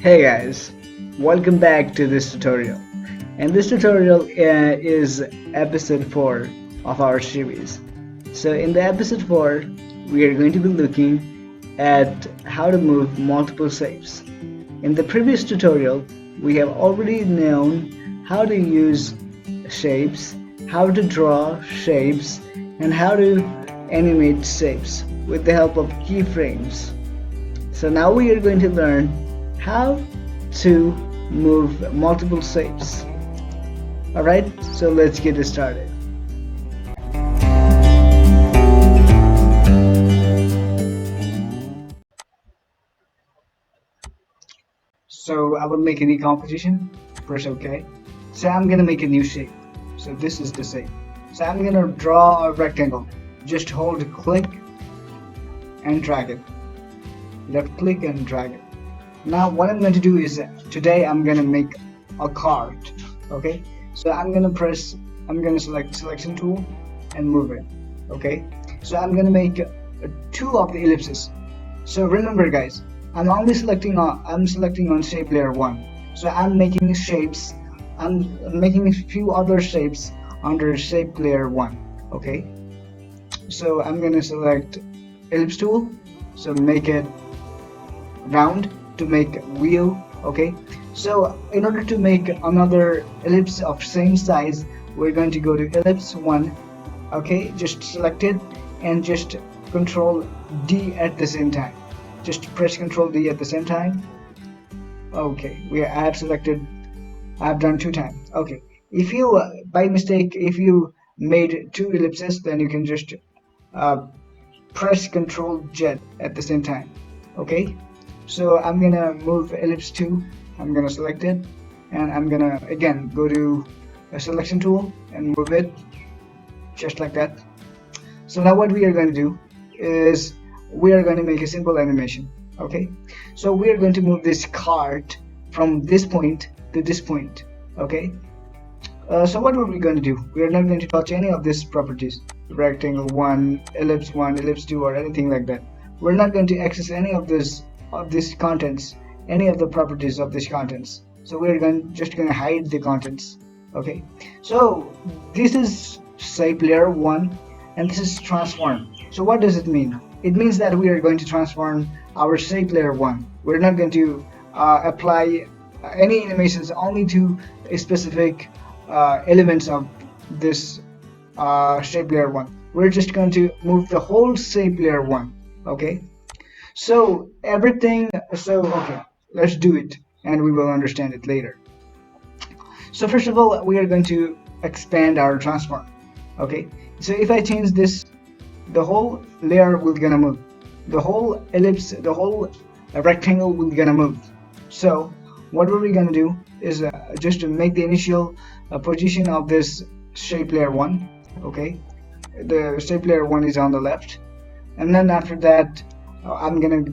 Hey guys, welcome back to this tutorial. And this tutorial is episode 4 of our series. So in the episode 4, we are going to be looking at how to move multiple shapes. In the previous tutorial, we have already known how to use shapes, how to draw shapes, and how to animate shapes with the help of keyframes. So now we are going to learn how to move multiple shapes. Alright, so let's get started. So I will make a new composition, press OK. So I'm gonna make a new shape. So this is the shape. So I'm gonna draw a rectangle. Just hold click and drag it. Left click and drag it. Now what I'm going to do is today I'm going to make a card. Okay, so I'm going to select selection tool and move it. Okay, so I'm going to make two of the ellipses. So remember guys, I'm selecting on shape layer 1. So I'm making shapes, I'm making a few other shapes under shape layer 1. Okay, so I'm going to select ellipse tool, so make it round to make wheel. Okay, so in order to make another ellipse of same size, we're going to go to ellipse 1. Okay, just select it and just control D at the same time. Just press control D at the same time. Okay, I've done 2 times. Okay, if you by mistake if you made 2 ellipses, then you can just press control Z at the same time. Okay, so I'm gonna move ellipse 2. I'm gonna select it and I'm gonna again go to a selection tool and move it just like that. So now what we are going to do is we are going to make a simple animation. Okay, so we are going to move this card from this point to this point. Okay, so what are we going to do? We are not going to touch any of these properties, rectangle 1, ellipse 2, or anything like that. We're not going to access any of these contents, any of the properties of these contents. So we're just going to hide the contents. Okay, so this is shape layer 1 and this is transform. So what does it mean? It means that we are going to transform our shape layer 1. We're not going to apply any animations only to a specific elements of this shape layer 1. We're just going to move the whole shape layer 1. Okay, so okay, let's do it and we will understand it later. So first of all, we are going to expand our transform. Okay, so if I change this, the whole layer will gonna move, the whole ellipse, the whole rectangle will gonna move. So what are we gonna do is just to make the initial position of this shape layer 1. Okay, the shape layer 1 is on the left, and then after that I'm gonna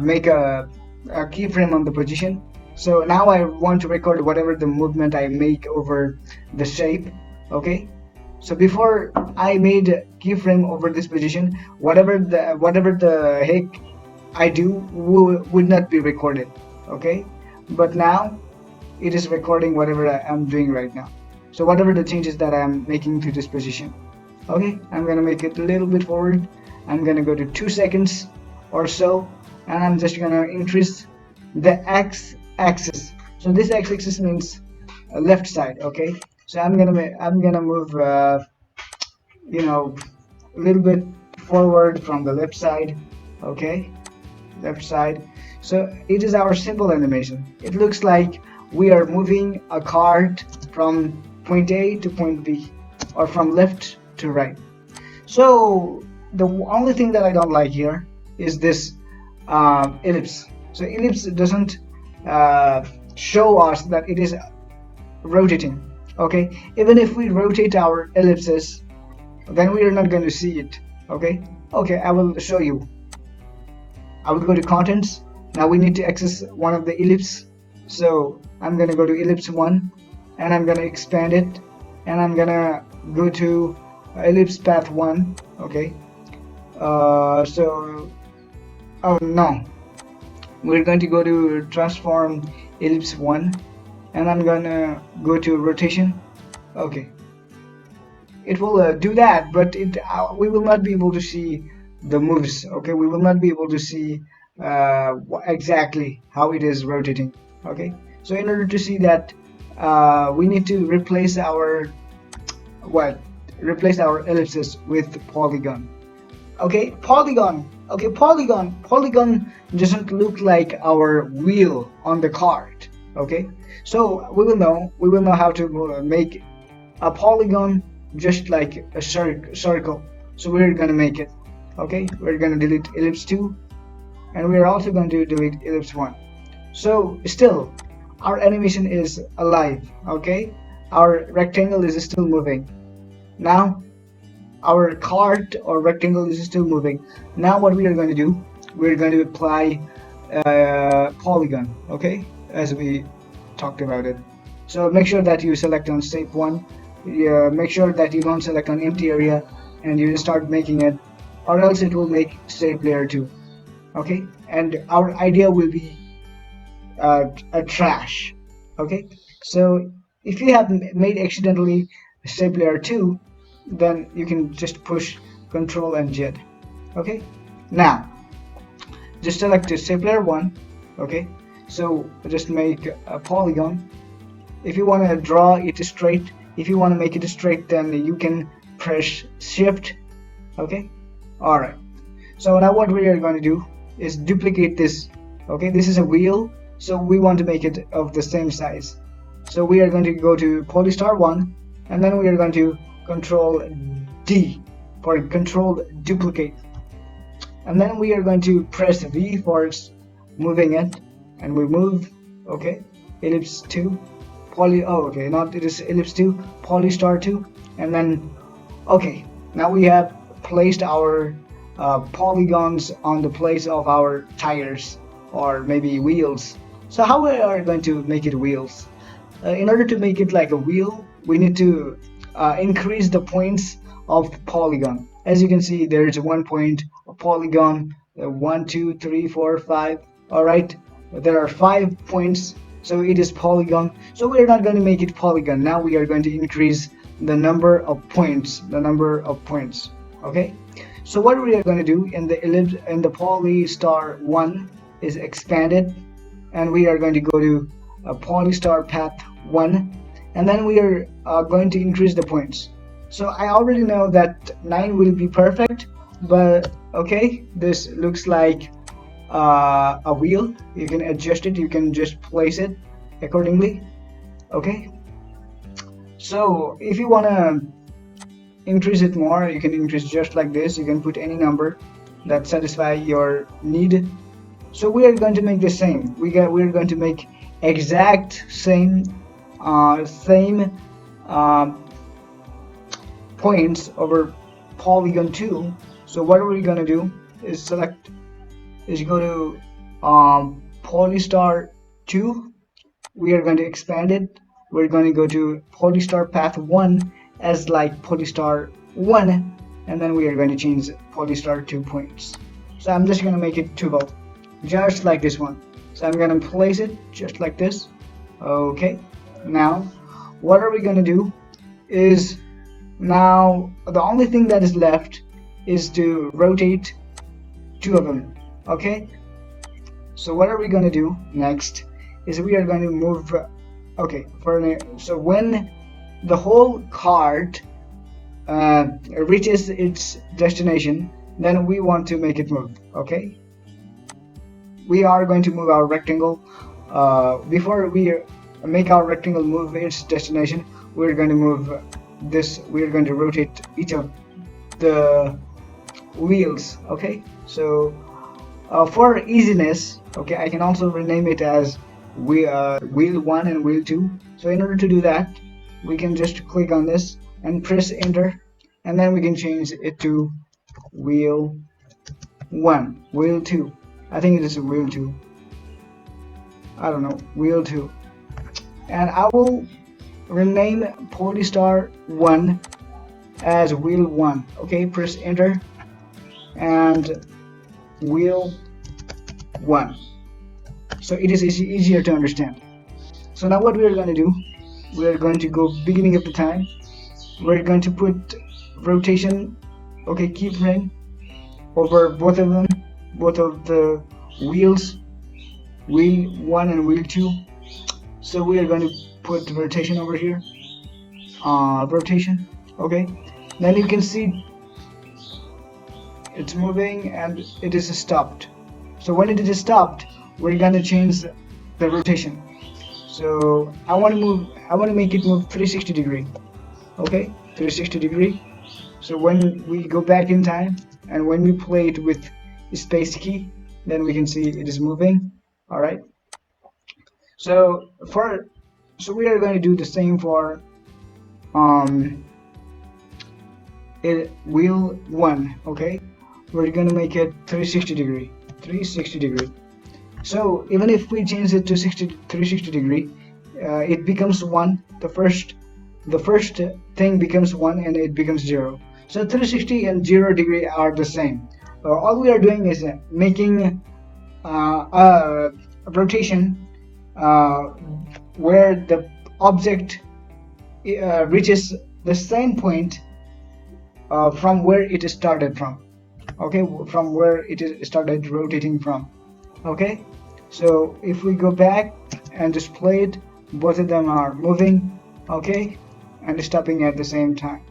make a keyframe on the position. So now I want to record whatever the movement I make over the shape. Okay, so before I made a keyframe over this position, whatever the heck I do would not be recorded. Okay, but now it is recording whatever I'm doing right now. So whatever the changes that I'm making to this position. Okay, I'm gonna make it a little bit forward. I'm gonna go to 2 seconds or so, and I'm just gonna increase the x-axis. So this x-axis means left side. Okay, so I'm gonna move you know, a little bit forward from the left side. Okay, left side. So it is our simple animation. It looks like we are moving a card from point A to point B, or from left to right. So the only thing that I don't like here is this ellipse. So ellipse doesn't show us that it is rotating. Okay, even if we rotate our ellipses, then we are not going to see it. Okay, I will show you. I will go to contents. Now we need to access one of the ellipse. So I'm going to go to ellipse 1 and I'm going to expand it, and I'm going to go to ellipse path 1. Okay, oh no, we're going to go to transform ellipse 1, and I'm gonna go to rotation. Okay, it will do that, but we will not be able to see the moves. Okay, we will not be able to see exactly how it is rotating. Okay, so in order to see that, we need to replace our ellipses with polygon. Okay, polygon. Okay, polygon doesn't look like our wheel on the card. Okay, so we will know how to make a polygon just like a circle. So we're gonna make it. Okay, we're gonna delete ellipse 2, and we're also going to delete ellipse 1. So still our animation is alive. Okay, our rectangle is still moving. Now our card or rectangle is still moving. Now what we are going to do, we're going to apply polygon. Okay, as we talked about it. So make sure that you select on shape 1. Make sure that you don't select on empty area, and you start making it, or else it will make shape layer 2. Okay, and our idea will be a trash. Okay, so if you have made accidentally shape layer 2, then you can just push Ctrl and Z. Okay, now just select the shape layer 1. Okay, so just make a polygon. If you want to draw it straight, if you want to make it straight, then you can press Shift. Okay, alright, so now what we are going to do is duplicate this. Okay, this is a wheel, so we want to make it of the same size. So we are going to go to Polystar 1, and then we are going to Control D for control duplicate, and then we are going to press V for moving it, and we move. Okay, ellipse 2 okay, not it is ellipse 2 Polystar 2, and then okay, now we have placed our polygons on the place of our tires or maybe wheels. So how we are going to make it wheels? In order to make it like a wheel, we need to increase the points of polygon. As you can see, there is 1 point of polygon, 1 2 3 4 5. All right, there are 5 points, so it is polygon. So we are not going to make it polygon. Now we are going to increase the number of points, okay. So what we are going to do in the ellipse, in the Polystar 1 is expanded, and we are going to go to Polystar path 1, and then we are going to increase the points. So I already know that 9 will be perfect, but okay, this looks like a wheel. You can adjust it, you can just place it accordingly. Okay, so if you want to increase it more, you can increase just like this. You can put any number that satisfy your need. So we are going to make the same. We are going to make exact same points over polygon 2. So what we're going to do is go to Polystar 2. We are going to expand it. We're going to go to Polystar path 1 as like Polystar 1, and then we are going to change Polystar 2 points. So I'm just going to make it 12, just like this one. So I'm going to place it just like this. Okay, now what are we going to do is, now the only thing that is left is to rotate 2 of them. Okay, so what are we going to do next is we are going to move okay, so when the whole card reaches its destination, then we want to make it move. Okay, we are going to move our rectangle. Before we make our rectangle move its destination, we're going to move this, we're going to rotate each of the wheels. Okay, so for easiness, okay, I can also rename it as wheel 1 and wheel 2. So in order to do that, we can just click on this and press enter, and then we can change it to wheel 1, wheel 2. I think it is wheel 2. I don't know, wheel 2. And I will rename Polystar 1 as wheel 1. Okay, press enter, and wheel 1. so it is easier to understand. So now what we are going to do, we are going to go beginning of the time. We're going to put rotation, okay, keyframe over both of them, both of the wheels, wheel 1 and wheel 2. So we are going to put rotation over here, rotation, okay. Then you can see it's moving and it is stopped. So when it is stopped, we're going to change the rotation. So I want to make it move 360 degree, okay, 360 degree. So when we go back in time and when we play it with space key, then we can see it is moving. All right. So we are going to do the same for wheel 1. Okay, we're going to make it 360 degree. 360 degree. So even if we change it to 360 degree, it becomes 1. The first thing becomes 1 and it becomes 0. So 360 and 0 degree are the same. All we are doing is making a rotation where the object reaches the same point from where it started from. Okay, from where it started rotating from. Okay, so if we go back and just play it, both of them are moving, okay, and stopping at the same time.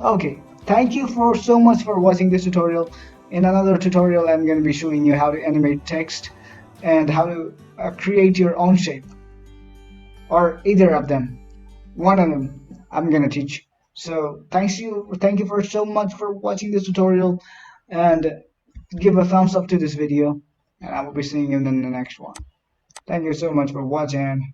Okay, thank you for so much for watching this tutorial. In another tutorial, I'm going to be showing you how to animate text and how to create your own shape, or either of them. One of them I'm going to teach. So thank you for so much for watching this tutorial, and give a thumbs up to this video, and I will be seeing you in the next one. Thank you so much for watching.